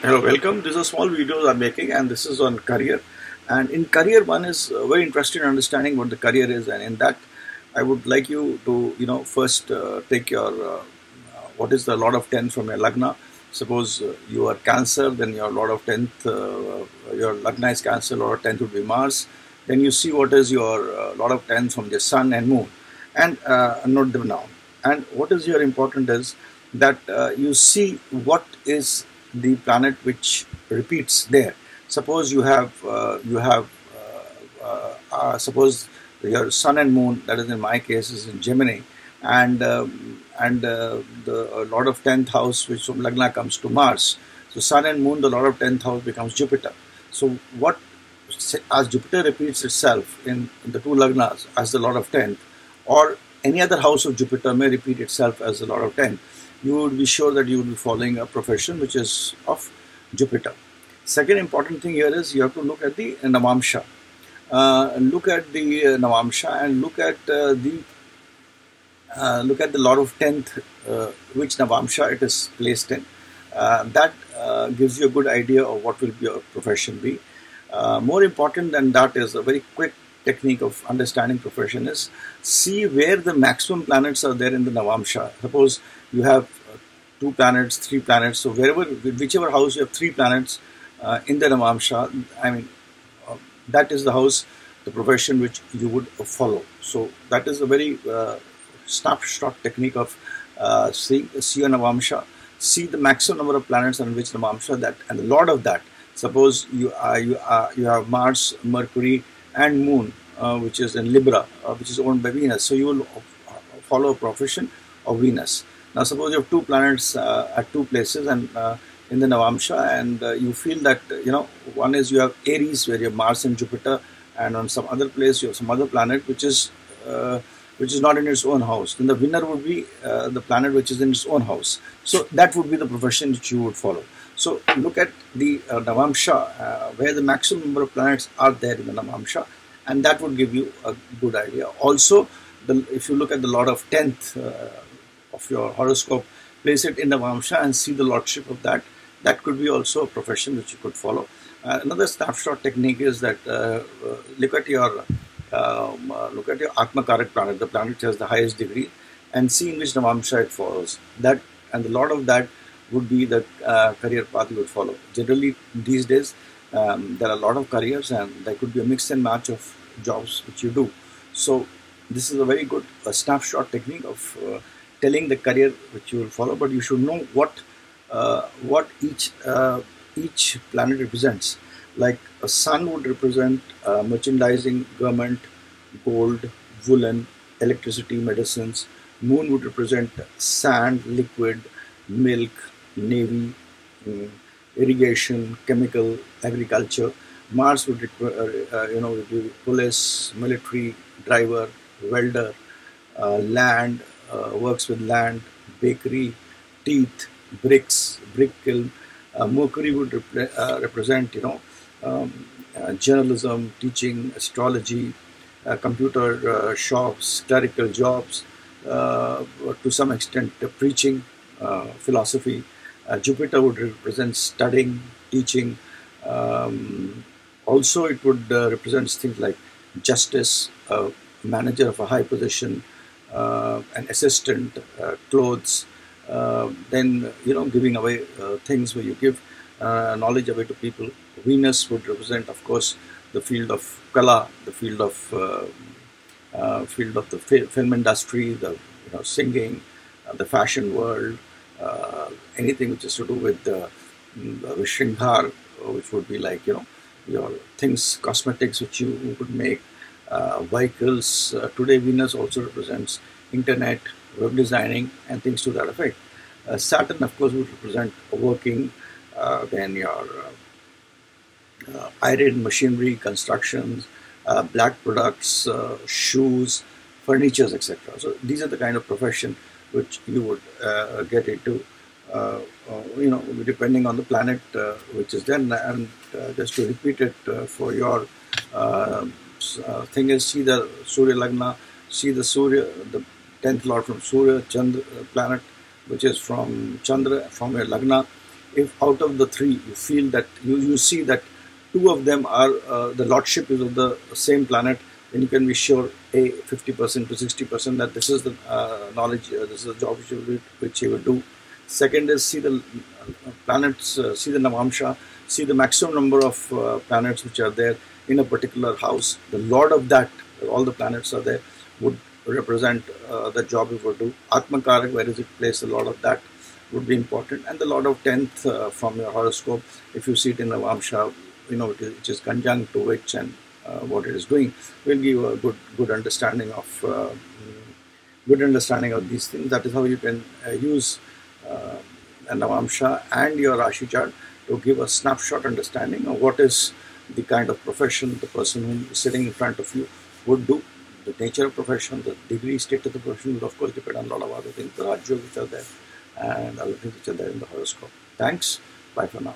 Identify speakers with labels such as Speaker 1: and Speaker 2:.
Speaker 1: Hello, welcome. This is a small videos I'm making, and this is on career. And in career, one is very interested in understanding what the career is, and in that, I would like you to first take your what is the Lord of Tenth from your lagna. Suppose you are Cancer, then your Lord of Tenth, your lagna is Cancer, Lord of Tenth would be Mars. Then you see what is your Lord of Tenth from the Sun and Moon, and note them down. And what is here important is that you see what is the planet which repeats there. Suppose suppose your Sun and Moon, that is in my case, is in Gemini, and the Lord of tenth house, which from Lagna comes to Mars. So Sun and Moon, the Lord of tenth house becomes Jupiter. So what as Jupiter repeats itself in the two Lagnas as the Lord of tenth, or any other house of Jupiter may repeat itself as the Lord of tenth, you would be sure that you would be following a profession which is of Jupiter. Second important thing here is you have to look at the Navamsha. Look at the Navamsha and look at the Lord of tenth, which Navamsha it is placed in. That gives you a good idea of what will your profession be. More important than that is a very quick technique of understanding profession is see where the maximum planets are there in the Navamsha. Suppose you have two planets, three planets. So whichever house you have three planets in the Navamsha, I mean, that is the house, the profession which you would follow. So that is a very snapshot technique of see a Navamsha, see the maximum number of planets on which Navamsha that, and the Lord of that. Suppose you have Mars, Mercury, and Moon, which is in Libra, which is owned by Venus. So you will follow a profession of Venus. Now suppose you have two planets at two places and in the Navamsha, and you feel that one is you have Aries where you have Mars and Jupiter, and on some other place you have some other planet which is not in its own house. Then the winner would be the planet which is in its own house. So that would be the profession which you would follow. So look at the Navamsha, where the maximum number of planets are there in the Navamsha, and that would give you a good idea. Also, if you look at the Lord of tenth of your horoscope, place it in Navamsha and see the lordship of that. That could be also a profession which you could follow. Another snapshot technique is that look at your Atma Karak planet, the planet which has the highest degree, and see in which Navamsha it follows. That and the Lord of that would be the career path you would follow. Generally, these days, there are a lot of careers and there could be a mix and match of jobs which you do. So this is a very good snapshot technique of telling the career which you will follow, but you should know what each planet represents. Like a sun would represent merchandising, government, gold, woolen, electricity, medicines. Moon would represent sand, liquid, milk, navy, irrigation, chemical, agriculture. Mars would would be police, military, driver, welder, land, works with land, bakery, teeth, bricks, brick kiln. Mercury would represent journalism, teaching, astrology, computer shops, clerical jobs, to some extent preaching, philosophy. Jupiter would represent studying, teaching. Also, it would represent things like justice, manager of a high position, an assistant, clothes. Then giving away things where you give knowledge away to people. Venus would represent, of course, the field of kala, the field of the film industry, the singing, the fashion world, anything which is to do with the Shringhar, which would be like your things, cosmetics which you could make, vehicles. Today Venus also represents internet, web designing, and things to that effect. Saturn, of course, would represent working, then your iron machinery, constructions, black products, shoes, furnitures, etc. So these are the kind of profession which you would get into, depending on the planet which is there. And just to repeat it for your thing is, see the Surya Lagna, see the Surya, the 10th lord from Surya, Chandra planet, which is from Chandra, from your Lagna. If out of the three you feel that you see that two of them are the lordship is of the same planet, then you can be sure 50% to 60% that this is the knowledge, this is the job which you will do. Second is see the planets, see the Navamsha, see the maximum number of planets which are there in a particular house. The lord of that, all the planets are there, would represent the job you will do. Atmakarak, where is it placed, the lord of that would be important. And the lord of 10th from your horoscope, if you see it in the Navamsha, which is conjunct to which and what it is doing, will give you a good understanding of these things. That is how you can use a Navamsha and your Rashi chart to give a snapshot understanding of what is the kind of profession the person who is sitting in front of you would do. The nature of profession, the degree state of the profession will of course depend on a lot of other things, the Rajya which are there and other things which are there in the horoscope. Thanks. Bye for now.